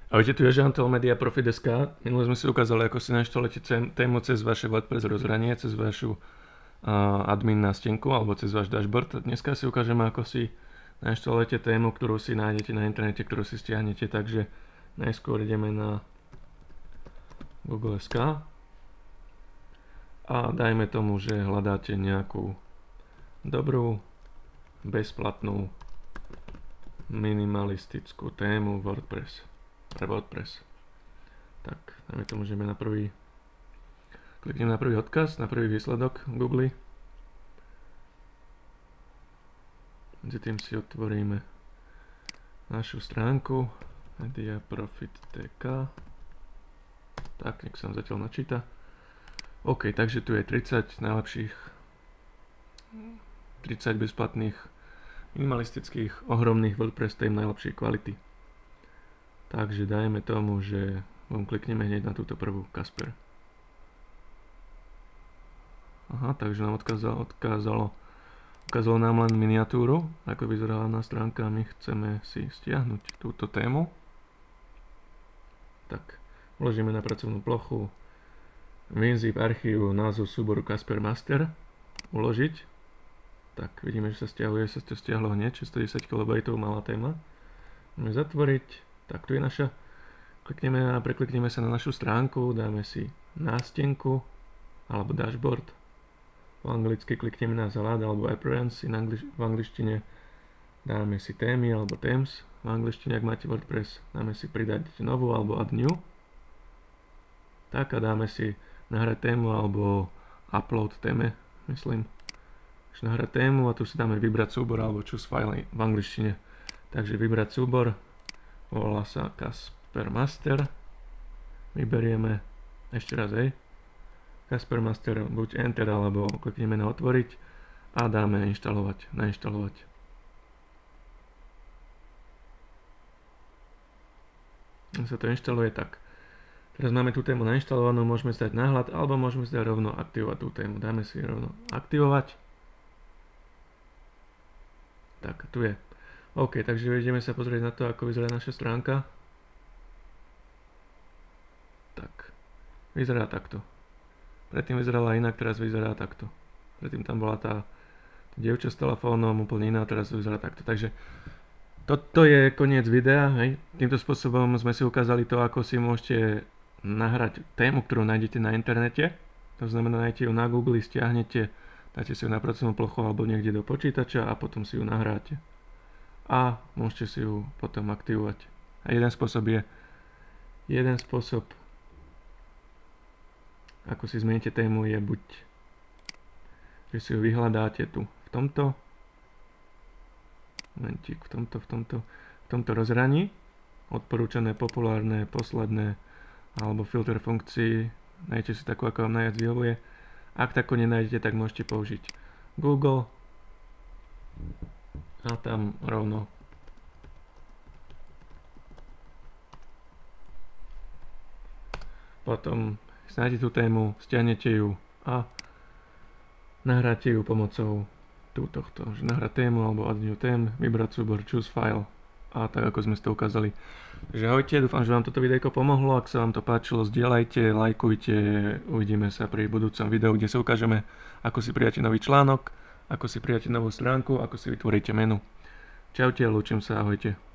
Ahojte, tu je Žantel Media Profi.sk. Minule sme si ukázali, ako si nainštalujete tému cez vaše WordPress rozhranie, cez vašu admin nástenku alebo cez váš dashboard. Dneska si ukážeme, ako si nainštalujete tému, ktorú si nájdete na internete, ktorú si stiahnete. Takže najskôr ideme na Google.sk a dajme tomu, že hľadáte nejakú dobrú, bezplatnú, minimalistickú tému pre WordPress. Tak, dajme tomu, že kliknem na prvý odkaz, na prvý výsledok Google. Medzi tým si otvoríme našu stránku mediaprofit.tk. Tak, nech sa zatiaľ načíta. OK, takže tu je 30 najlepších, 30 bezplatných, minimalistických, ohromných WordPress tém najlepšej kvality. Takže dajme tomu, že klikneme hneď na túto prvú Kasper. Aha, takže nám ukázalo nám len miniatúru, ako vyzerá hlavná stránka. My chceme si stiahnuť túto tému. Tak, vložíme na pracovnú plochu WinZip archív, názov súboru Kasper Master, uložiť. Tak, vidíme, že sa stiahuje, sa to stiahlo hneď, 610 KB malá téma. Môžeme zatvoriť. Tak tu je naša, preklikneme sa na našu stránku, dáme si nástenku alebo dashboard. Po anglicky klikneme na Zalad alebo Appearance, v angličtine dáme si témy alebo themes. V angličtine, ak máte WordPress, dáme si pridať novú alebo add new. Tak a dáme si nahrať tému alebo upload téme, myslím. Nahrať tému a tu si dáme vybrať súbor alebo choose file v angličtine. Takže vybrať súbor. Volá sa Kasper Master. Vyberieme ešte raz, Kasper Master, buď Enter, alebo klikneme na otvoriť a dáme nainštalovať. Sa to inštaluje tak. Teraz máme tú tému nainštalovanú, môžeme si dať náhľad, alebo môžeme si dať rovno aktivovať tú tému. Dáme si rovno aktivovať. Tak, tu je. OK, takže ideme sa pozrieť na to, ako vyzerá naša stránka. Tak, vyzerá takto. Predtým vyzerala inak, teraz vyzerá takto. Predtým tam bola tá dievča s telefónom, úplne iná, teraz vyzerá takto. Takže toto je koniec videa, Týmto spôsobom sme si ukázali to, ako si môžete nahrať tému, ktorú nájdete na internete. To znamená, nájdete ju na Google, stiahnete, dáte si ju na pracovnú plochu alebo niekde do počítača a potom si ju nahráte. A môžete si ju potom aktivovať. A jeden spôsob, ako si zmeníte tému, je buď, že si ju vyhľadáte tu v tomto rozhraní, odporúčané, populárne, posledné, alebo filter funkcií, nájdete si takú, ako vám najviac vyhovuje. Ak takú nenájdete, tak môžete použiť Google a tam rovno potom nájdete tú tému, stiahnete ju a nahráte ju pomocou tohto, že nahrať tému alebo add new theme, vybrať súbor, choose file a tak, ako sme si to ukázali. Takže ahojte, dúfam, že vám toto videjko pomohlo. Ak sa vám to páčilo, zdieľajte, lajkujte, uvidíme sa pri budúcom videu, kde sa ukážeme, ako si pridáte nový článok, ako si pridáte novú stránku, ako si vytvoríte menu. Čaute, lúčim sa, ahojte.